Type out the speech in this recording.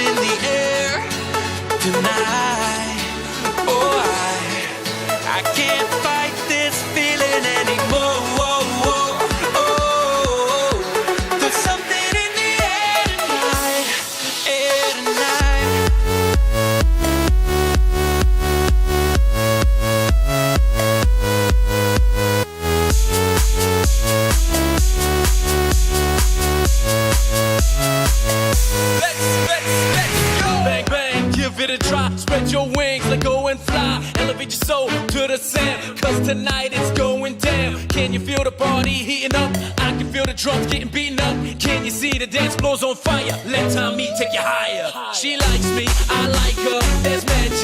in the air tonight. Oh, I can't fight this feeling anymore. Oh, there's something in the air tonight, air tonight. Let's go! Bang, bang, give it a try. Spread your wings, let go and fly. Elevate your soul to the sound, cause tonight it's going down. Can you feel the party heating up? I can feel the drums getting beaten up. Can you see the dance floor's on fire? Let Tommy take you higher. She likes me, I like her. There's magic